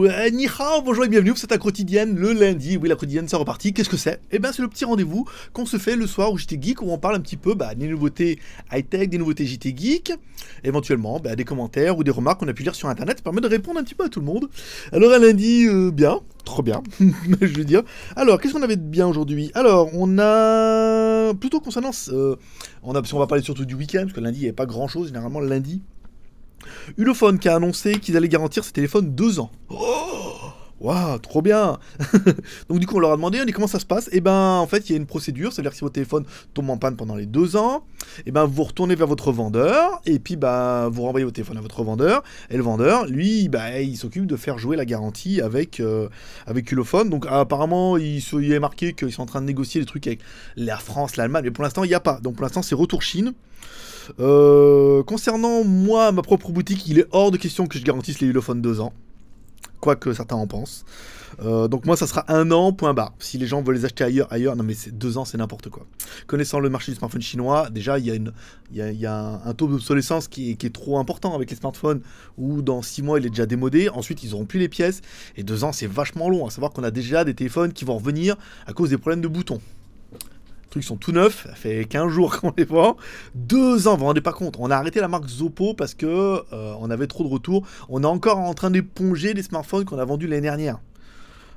Ni hao, bonjour et bienvenue, c'est ta quotidienne le lundi. Oui, la quotidienne, c'est reparti. Qu'est-ce que c'est? Eh ben, c'est le petit rendez-vous qu'on se fait le soir au JT Geek où on parle un petit peu des nouveautés high-tech, des nouveautés JT Geek, éventuellement des commentaires ou des remarques qu'on a pu lire sur internet. Ça permet de répondre un petit peu à tout le monde. Alors, un lundi, bien, trop bien, je veux dire. Alors, qu'est-ce qu'on avait de bien aujourd'hui? Alors, on a plutôt concernant, si on va parler surtout du week-end, parce que lundi, il n'y avait pas grand-chose, généralement le lundi. Ulefone qui a annoncé qu'ils allaient garantir ses téléphones 2 ans. Oh, waouh, trop bien. Donc du coup on leur a demandé, on dit comment ça se passe. Et ben en fait il y a une procédure, c'est-à-dire que si votre téléphone tombe en panne pendant les 2 ans, et ben vous retournez vers votre vendeur, et puis vous renvoyez votre téléphone à votre vendeur, et le vendeur, lui, il s'occupe de faire jouer la garantie avec Ulefone. Donc apparemment il est marqué qu'ils sont en train de négocier des trucs avec la France, l'Allemagne, mais pour l'instant il n'y a pas. Donc pour l'instant c'est retour Chine. Concernant moi, ma propre boutique, il est hors de question que je garantisse les Ulefone 2 ans. Quoi que certains en pensent. Donc moi, ça sera 1 an, point barre. Si les gens veulent les acheter ailleurs, non mais 2 ans, c'est n'importe quoi. Connaissant le marché du smartphone chinois, déjà, il y a un taux d'obsolescence qui est trop important avec les smartphones, où dans 6 mois, il est déjà démodé. Ensuite, ils n'auront plus les pièces. Et 2 ans, c'est vachement long. À savoir qu'on a déjà des téléphones qui vont revenir à cause des problèmes de boutons. Ils sont tout neufs, ça fait 15 jours qu'on les vend. 2 ans, vous vous rendez pas compte. On a arrêté la marque Zoppo parce que on avait trop de retours. On est encore en train d'éponger les smartphones qu'on a vendus l'année dernière.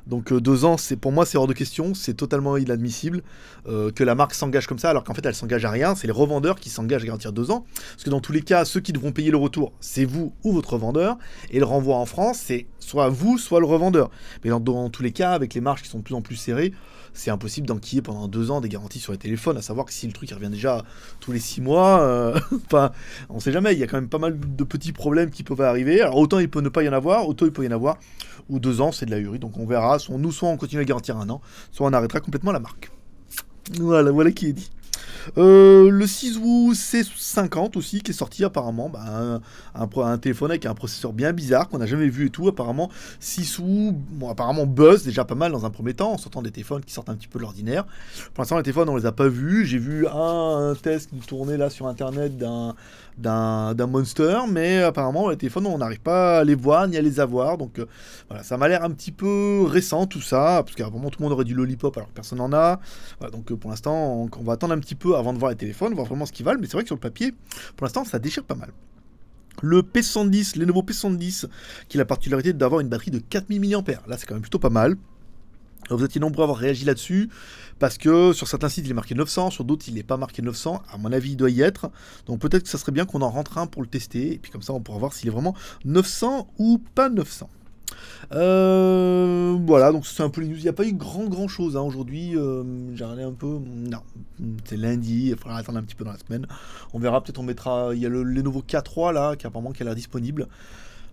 Donc 2 ans, pour moi, c'est hors de question. C'est totalement inadmissible que la marque s'engage comme ça, alors qu'en fait, elle s'engage à rien. C'est les revendeurs qui s'engagent à garantir 2 ans. Parce que dans tous les cas, ceux qui devront payer le retour, c'est vous ou votre revendeur. Et le renvoi en France, c'est soit vous, soit le revendeur. Mais dans tous les cas, avec les marges qui sont de plus en plus serrées, c'est impossible d'enquiller pendant 2 ans des garanties sur les téléphones, à savoir que si le truc revient déjà tous les 6 mois, enfin, on sait jamais, il y a quand même pas mal de petits problèmes qui peuvent arriver. Alors autant il peut ne pas y en avoir, autant il peut y en avoir, ou 2 ans c'est de la hurie, donc on verra, soit on continue à garantir 1 an, soit on arrêtera complètement la marque. Voilà qui est dit. Le Sizhou C50 aussi qui est sorti apparemment, un téléphone avec un processeur bien bizarre qu'on n'a jamais vu et tout. Apparemment Sizhou, apparemment buzz déjà pas mal dans un premier temps en sortant des téléphones qui sortent un petit peu de l'ordinaire. Pour l'instant les téléphones on les a pas vus. J'ai vu un test qui tournait là sur internet d'un Monster, mais apparemment les téléphones on n'arrive pas à les voir ni à les avoir. Donc voilà, ça m'a l'air un petit peu récent tout ça, parce qu'apparemment tout le monde aurait du Lollipop alors que personne n'en a. Voilà, donc pour l'instant on va attendre un petit peu avant de voir les téléphones, voir vraiment ce qu'ils valent, mais c'est vrai que sur le papier, pour l'instant, ça déchire pas mal. Le P70, Lenovo P70, qui a la particularité d'avoir une batterie de 4000 mAh. Là, c'est quand même plutôt pas mal. Vous étiez nombreux à avoir réagi là-dessus, parce que sur certains sites, il est marqué 900, sur d'autres, il n'est pas marqué 900. À mon avis, il doit y être. Donc peut-être que ça serait bien qu'on en rentre un pour le tester, et puis comme ça, on pourra voir s'il est vraiment 900 ou pas 900. Voilà, donc c'est un peu les news. Il n'y a pas eu grand chose aujourd'hui. J'ai regardé un peu. Non, c'est lundi. Il faudra attendre un petit peu dans la semaine. On verra. Peut-être on mettra. Il y a le Lenovo K3 là, qui apparemment qui a l'air disponible.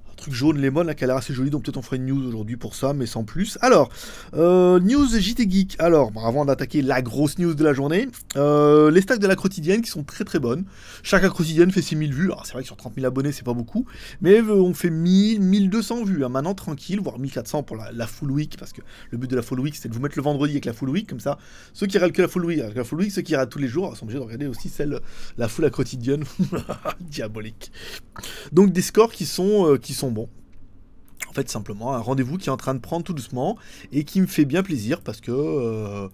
Un truc jaune lemon là qui a l'air assez joli, donc peut-être on fera une news aujourd'hui pour ça, mais sans plus. Alors, news JT Geek. Alors, avant d'attaquer la grosse news de la journée, les stacks de la quotidienne qui sont très bonnes. Chaque quotidienne fait 6000 vues. Alors c'est vrai que sur 30 000 abonnés c'est pas beaucoup, mais on fait 1000, 1200 vues. Hein. Maintenant tranquille, voire 1400 pour la full week, parce que le but de la full week c'est de vous mettre le vendredi avec la full week, comme ça ceux qui regardent que la full week, ceux qui regardent tous les jours sont obligés de regarder aussi la full quotidienne. Diabolique. Donc des scores qui sont bons. En fait, simplement un rendez-vous qui est en train de prendre tout doucement et qui me fait bien plaisir parce que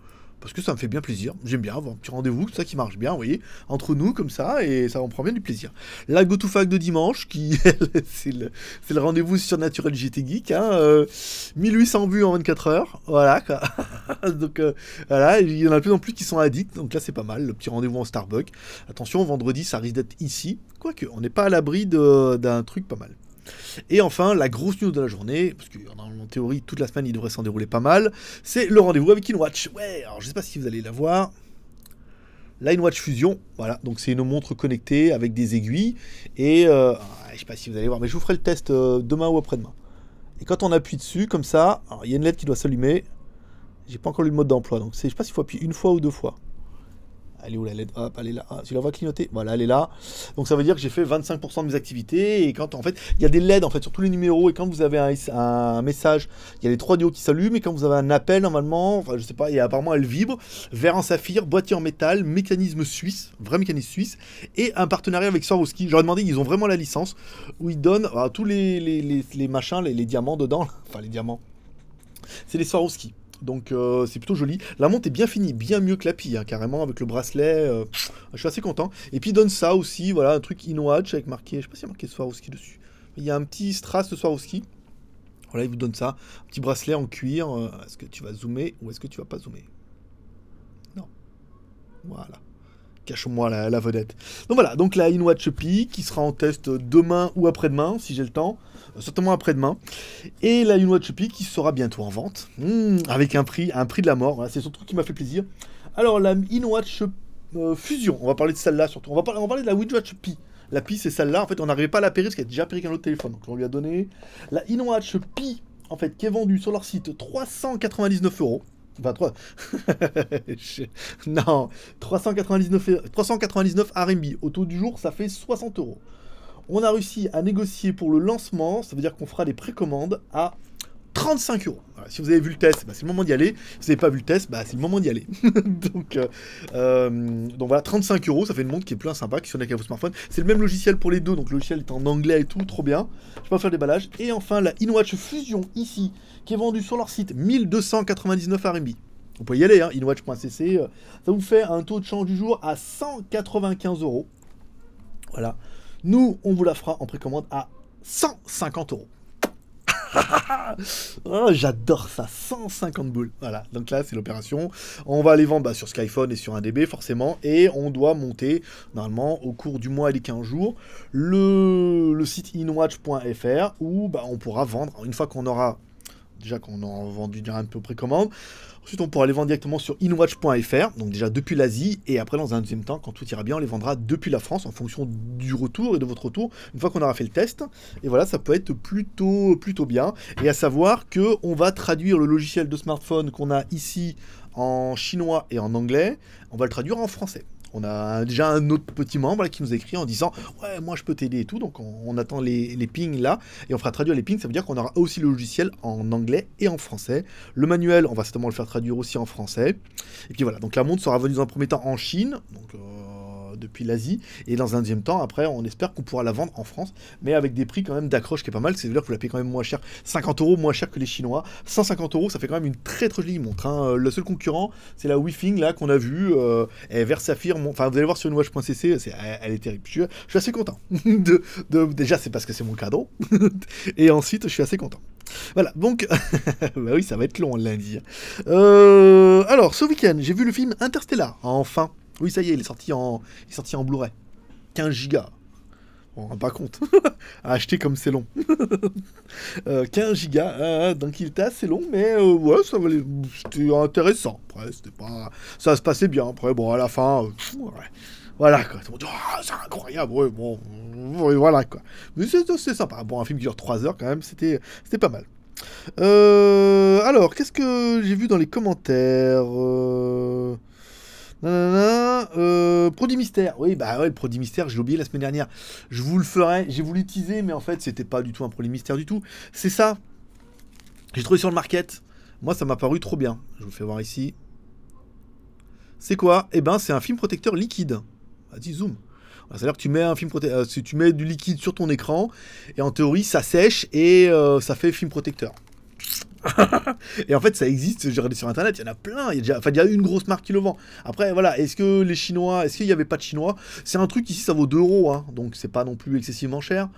ça me fait bien plaisir. J'aime bien avoir un petit rendez-vous, tout ça qui marche bien, vous voyez, entre nous comme ça, et ça on prend bien du plaisir. La GoToFac de dimanche, qui c'est le rendez-vous sur Naturel JT Geek, 1800 vues en 24 heures, voilà quoi. Donc voilà, il y en a de plus en plus qui sont addicts, donc là c'est pas mal, le petit rendez-vous en Starbucks. Attention, vendredi ça risque d'être ici, quoique on n'est pas à l'abri d'un truc pas mal. Et enfin, la grosse news de la journée, parce qu'en théorie, toute la semaine, il devrait s'en dérouler pas mal, c'est le rendez-vous avec InWatch. Ouais, alors je sais pas si vous allez la voir. La InWatch Fusion, voilà, donc c'est une montre connectée avec des aiguilles, et je sais pas si vous allez voir, mais je vous ferai le test demain ou après-demain. Et quand on appuie dessus, comme ça, alors il y a une LED qui doit s'allumer, j'ai pas encore lu le mode d'emploi, donc je sais pas s'il faut appuyer une fois ou 2 fois. Elle est où la LED? Hop, elle est là. Ah, tu la vois clignoter? Voilà, elle est là. Donc ça veut dire que j'ai fait 25% de mes activités. Et quand en fait, il y a des LED en fait sur tous les numéros. Et quand vous avez un message, il y a les 3 dios qui s'allument. Et quand vous avez un appel, normalement, enfin je sais pas, et apparemment elle vibre. Verre en saphir, boîtier en métal, mécanisme suisse, vrai mécanisme suisse. Et un partenariat avec Swarovski. J'aurais demandé, ils ont vraiment la licence. Où ils donnent tous les machins, les diamants dedans. Enfin les diamants. C'est les Swarovski. Donc c'est plutôt joli. La montre est bien finie, bien mieux que la pie, hein, carrément, avec le bracelet. Je suis assez content. Et puis il donne ça aussi, voilà, un truc InWatch avec marqué, je sais pas s'il y a marqué Swarovski dessus. Il y a un petit strass de Swarovski. Voilà, il vous donne ça. Un petit bracelet en cuir. Est-ce que tu vas zoomer ou est-ce que tu vas pas zoomer? Non. Voilà. Cache-moi la vedette. Donc voilà, donc la InWatch Pi qui sera en test demain ou après-demain, si j'ai le temps. Certainement après-demain. Et la InWatch Pi qui sera bientôt en vente. Avec un prix de la mort. Voilà, c'est surtout qui m'a fait plaisir. Alors la InWatch Fusion, on va parler de celle-là surtout. On va parler de la InWatch Pi. La Pi, c'est celle-là. En fait, on n'arrivait pas à la périr parce qu'elle a déjà péri qu'un autre téléphone. Donc on lui a donné la InWatch Pi, en fait, qui est vendue sur leur site 399 €. Enfin, 3... non, 399 RMB. Au taux du jour, ça fait 60 €. On a réussi à négocier pour le lancement, ça veut dire qu'on fera des précommandes à 35 €. Voilà, si vous avez vu le test, bah, c'est le moment d'y aller. Si vous n'avez pas vu le test, bah, c'est le moment d'y aller. donc voilà, 35 €, ça fait une montre qui est plein sympa, qui sonne avec vos smartphones. C'est le même logiciel pour les deux, donc le logiciel est en anglais et tout, trop bien. Je vais pas faire déballage. Et enfin, la InWatch Fusion, ici, qui est vendue sur leur site 1299 RMB. Vous pouvez y aller, hein, inwatch.cc. Ça vous fait un taux de change du jour à 195 €. Voilà. Nous, on vous la fera en précommande à 150 €. Oh, j'adore ça, 150 boules. Voilà, donc là c'est l'opération. On va les vendre sur Skyphone et sur 1DB forcément. Et on doit monter, normalement, au cours du mois et les 15 jours, le site inwatch.fr où on pourra vendre, une fois qu'on aura vendu un peu précommande. Ensuite, on pourra les vendre directement sur inwatch.fr, donc déjà depuis l'Asie, et après, dans un deuxième temps, quand tout ira bien, on les vendra depuis la France, en fonction du retour et de votre retour, une fois qu'on aura fait le test. Et voilà, ça peut être plutôt bien. Et à savoir qu'on va traduire le logiciel de smartphone qu'on a ici en chinois et en anglais, on va le traduire en français. On a déjà un autre petit membre qui nous a écrit en disant « Ouais, moi je peux t'aider et tout ». Donc on attend les pings là et on fera traduire les pings. Ça veut dire qu'on aura aussi le logiciel en anglais et en français. Le manuel, on va certainement le faire traduire aussi en français. Et puis voilà, donc la montre sera venue dans un premier temps en Chine, donc depuis l'Asie. Et dans un deuxième temps, après, on espère qu'on pourra la vendre en France, mais avec des prix quand même d'accroche qui est pas mal. C'est-à-dire que vous la payez quand même moins cher, 50 € moins cher que les Chinois. 150 €, ça fait quand même une très jolie montre. Hein. Le seul concurrent, c'est la Wifing là qu'on a vu, vers Saphir. Enfin, vous allez voir sur inwatch.cc, elle est terrible. Je suis assez content. Déjà, c'est parce que c'est mon cadeau. Et ensuite, je suis assez content. Voilà, donc, bah oui, ça va être long lundi. Alors, ce week-end, j'ai vu le film Interstellar, enfin. Oui, ça y est, il est sorti en Blu-ray. 15 gigas. On ne rend pas compte. À acheter comme c'est long. 15 gigas, donc il était assez long, mais ouais, c'était intéressant. Après, c'était pas... Ça se passait bien. Après, bon, à la fin, ouais. Voilà, quoi. Oh, c'est incroyable, ouais, bon, ouais, voilà, quoi. Mais c'est sympa. Bon, un film qui dure 3 heures, quand même, c'était pas mal. Alors, qu'est-ce que j'ai vu dans les commentaires Produit mystère, oui, bah ouais, le produit mystère, j'ai oublié la semaine dernière. Je vous le ferai, j'ai voulu teaser, mais en fait, c'était pas du tout un produit mystère du tout. C'est ça. J'ai trouvé sur le market. Moi, ça m'a paru trop bien. Je vous fais voir ici. C'est quoi? Eh ben, c'est un film protecteur liquide. Vas-y, zoom. C'est-à-dire que tu mets si tu mets du liquide sur ton écran, et en théorie, ça sèche et ça fait film protecteur. Et en fait, ça existe, j'ai regardé sur internet, il y en a plein. Il y a une grosse marque qui le vend. Après, voilà, est-ce qu'il n'y avait pas de chinois? C'est un truc ici, ça vaut 2 €, hein, donc c'est pas non plus excessivement cher.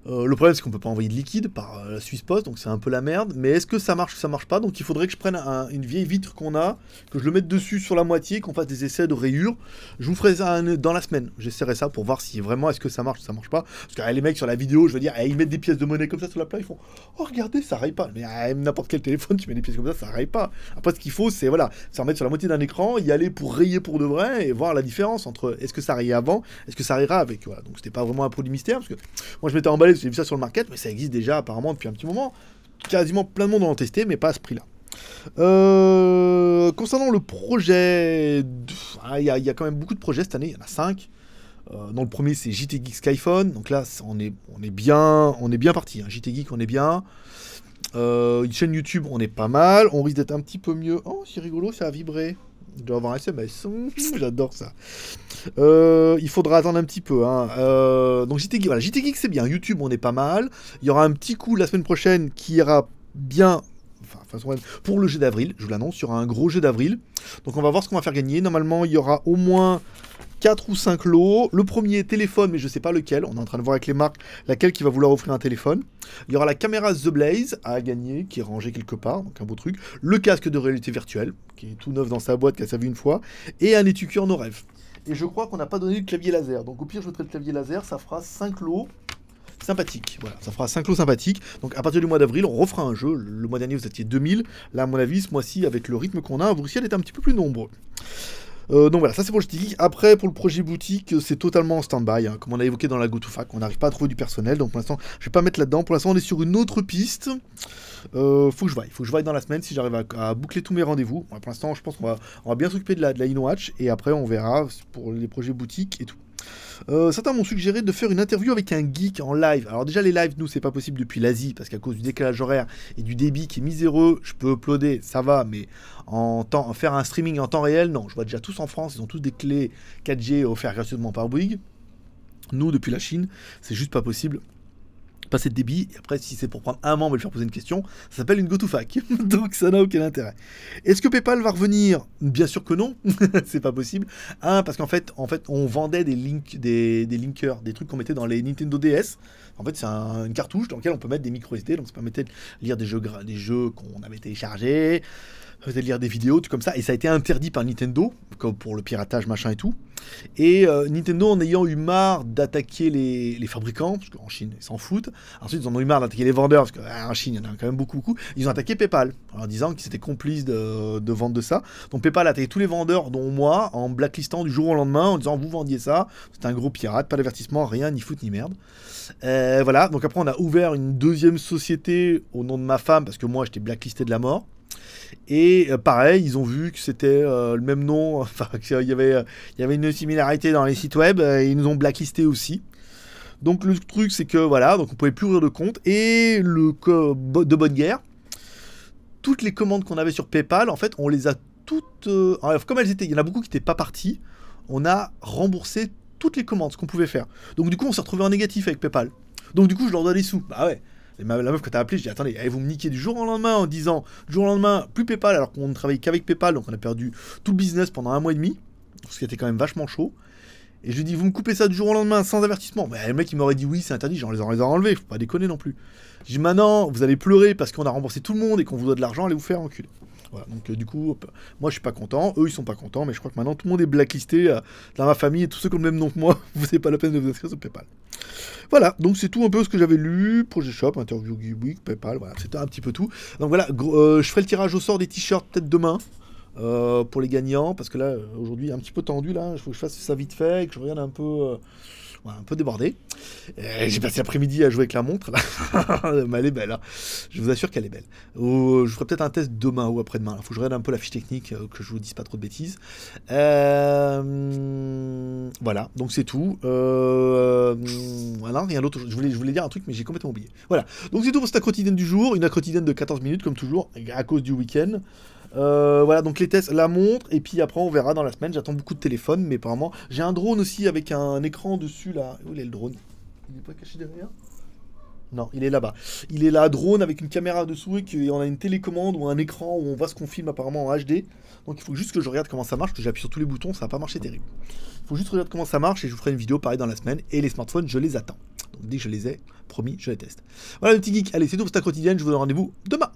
Le problème, c'est qu'on peut pas envoyer de liquide par la Suisse Post, donc c'est un peu la merde. Mais est-ce que ça marche ou ça marche pas? Donc il faudrait que je prenne une vieille vitre qu'on a, que je le mette dessus sur la moitié, qu'on fasse des essais de rayures. Je vous ferai ça dans la semaine. J'essaierai ça pour voir si vraiment est-ce que ça marche ou ça marche pas. Parce que les mecs sur la vidéo, je veux dire, ils mettent des pièces de monnaie comme ça sur la plate, ils font « Oh, regardez, ça raye pas ». Mais n'importe quel téléphone, tu mets des pièces comme ça raye pas. Après, ce qu'il faut, c'est voilà, ça remettre sur la moitié d'un écran, y aller pour rayer pour de vrai et voir la différence entre est-ce que ça rayait avant, est-ce que ça rayera avec. Voilà. Donc c'était pas vraiment un produit mystère, parce que moi je m'étais emballé, j'ai vu ça sur le market, mais ça existe déjà apparemment depuis un petit moment. Quasiment plein de monde en ont testé, mais pas à ce prix-là. Concernant le projet, il y a quand même beaucoup de projets cette année, il y en a 5. Dans le premier, c'est JT Geek Skyphone. Donc là, on est bien parti. Hein. JT Geek, on est bien. Une chaîne YouTube, on est pas mal. On risque d'être un petit peu mieux. Oh, c'est rigolo, ça a vibré. Je dois avoir un SMS. J'adore ça. Il faudra attendre un petit peu. Hein. Donc JT Geek, voilà, JT Geek, c'est bien. YouTube, on est pas mal. Il y aura un petit coup la semaine prochaine qui ira bien. Enfin, pour le jeu d'avril, je vous l'annonce, il y aura un gros jeu d'avril. Donc on va voir ce qu'on va faire gagner. Normalement, il y aura au moins 4 ou 5 lots. Le premier téléphone, mais je sais pas lequel. On est en train de voir avec les marques laquelle qui va vouloir offrir un téléphone. Il y aura la caméra The Blaze à gagner, qui est rangée quelque part, donc un beau truc. Le casque de réalité virtuelle, qui est tout neuf dans sa boîte, qui a servi une fois. Et un étui en nos rêves. Et je crois qu'on n'a pas donné le clavier laser. Donc au pire, je mettrai le clavier laser, ça fera 5 lots. Sympathique, voilà, ça fera 5 lots sympathiques. Donc à partir du mois d'avril, on refera un jeu. Le mois dernier, vous étiez 2000. Là, à mon avis, ce mois-ci, avec le rythme qu'on a, vous risquez d'être un petit peu plus nombreux. Donc voilà, ça c'est pour le JT Geek. Après, pour le projet boutique, c'est totalement en stand-by. Hein. Comme on a évoqué dans la GoToFac, on n'arrive pas à trouver du personnel. Donc pour l'instant, je vais pas mettre là-dedans. Pour l'instant, on est sur une autre piste. Faut que je vaille dans la semaine si j'arrive à boucler tous mes rendez-vous. Pour l'instant, je pense qu'on va bien s'occuper de la InWatch. Et après, on verra pour les projets boutiques et tout. Certains m'ont suggéré de faire une interview avec un geek en live. Alors déjà les lives, nous c'est pas possible depuis l'Asie parce qu'à cause du décalage horaire et du débit qui est miséreux, je peux uploader, ça va, mais faire un streaming en temps réel, non. Je vois déjà tous en France, ils ont tous des clés 4G offertes gratuitement par Bouygues. Nous depuis la Chine, c'est juste pas possible. Passer de débit, et après si c'est pour prendre un membre et lui faire poser une question, ça s'appelle une GoToFac, donc ça n'a aucun intérêt. Est-ce que PayPal va revenir? Bien sûr que non, c'est pas possible. Parce qu'en fait, on vendait des linkers, des trucs qu'on mettait dans les Nintendo DS. En fait, c'est une cartouche dans laquelle on peut mettre des micro SD, donc ça permettait de lire des jeux qu'on avait téléchargés, de lire des vidéos, tout comme ça, et ça a été interdit par Nintendo, comme pour le piratage, machin et tout. Et Nintendo, en ayant eu marre d'attaquer les fabricants, parce qu'en Chine, ils s'en foutent, ensuite ils en ont eu marre d'attaquer les vendeurs, parce qu'en Chine, il y en a quand même beaucoup, ils ont attaqué PayPal, en disant qu'ils étaient complices de vente de ça. Donc PayPal a attaqué tous les vendeurs, dont moi, en blacklistant du jour au lendemain, en disant vous vendiez ça, c'est un gros pirate, pas d'avertissement, rien, ni foot, ni merde. Voilà, donc après on a ouvert une deuxième société au nom de ma femme, parce que moi j'étais blacklisté de la mort. Et pareil, ils ont vu que c'était le même nom, enfin qu'il y avait une similarité dans les sites web, et ils nous ont blacklisté aussi. Donc le truc c'est que voilà, donc on pouvait plus ouvrir de compte, et de bonne guerre, toutes les commandes qu'on avait sur PayPal, en fait, on les a toutes, comme elles étaient, il y en a beaucoup qui n'étaient pas parties, on a remboursé toutes les commandes, ce qu'on pouvait faire. Donc du coup, on s'est retrouvé en négatif avec PayPal. Donc du coup, je leur dois des sous. Bah ouais. Et la meuf que t'as appelée, je dis attendez, allez vous me niquer du jour au lendemain en disant du jour au lendemain, plus PayPal, alors qu'on ne travaillait qu'avec PayPal, donc on a perdu tout le business pendant 1 mois et demi, ce qui était quand même vachement chaud. Et je lui dis vous me coupez ça du jour au lendemain sans avertissement. Bah, le mec il m'aurait dit oui c'est interdit, genre les aurait enlevés, faut pas déconner non plus. Je dis maintenant vous allez pleurer parce qu'on a remboursé tout le monde et qu'on vous doit de l'argent, allez vous faire enculer. Voilà, donc du coup, moi je suis pas content, eux ils sont pas contents, mais je crois que maintenant tout le monde est blacklisté dans ma famille et tous ceux qui ont le même nom que moi, vous n'avez pas la peine de vous inscrire sur PayPal. Voilà, donc c'est tout un peu ce que j'avais lu, Projet Shop, Interview Geek, PayPal, voilà, c'était un petit peu tout. Donc voilà, je ferai le tirage au sort des t-shirts peut-être demain. Pour les gagnants, parce que là, aujourd'hui, un petit peu tendu, là, il faut que je fasse ça vite fait, et que je regarde un peu, un peu débordé. J'ai passé l'après-midi à jouer avec la montre, là. Mais elle est belle, hein. Je vous assure qu'elle est belle. Je ferai peut-être un test demain ou après-demain. Il faut que je regarde un peu la fiche technique, que je vous dise pas trop de bêtises. Voilà, donc c'est tout. Voilà, rien d'autre. Je voulais dire un truc, mais j'ai complètement oublié. Voilà, donc c'est tout pour cette quotidienne du jour. Une quotidienne de 14 minutes, comme toujours, à cause du week-end. Voilà, donc les tests, la montre, et puis après on verra dans la semaine. J'attends beaucoup de téléphones, mais apparemment j'ai un drone aussi avec un écran dessus là. Où il est le drone? Il est pas caché derrière? Non, il est là-bas. Il est là, drone avec une caméra dessous et on a une télécommande ou un écran où on voit ce qu'on filme apparemment en HD. Donc il faut juste que je regarde comment ça marche, que j'appuie sur tous les boutons, ça va pas marcher terrible. Il faut juste regarder comment ça marche et je vous ferai une vidéo pareil dans la semaine. Et les smartphones, je les attends. Donc dès que je les ai, promis, je les teste. Voilà le petit geek. Allez, c'est tout pour cette quotidienne. Je vous donne rendez-vous demain.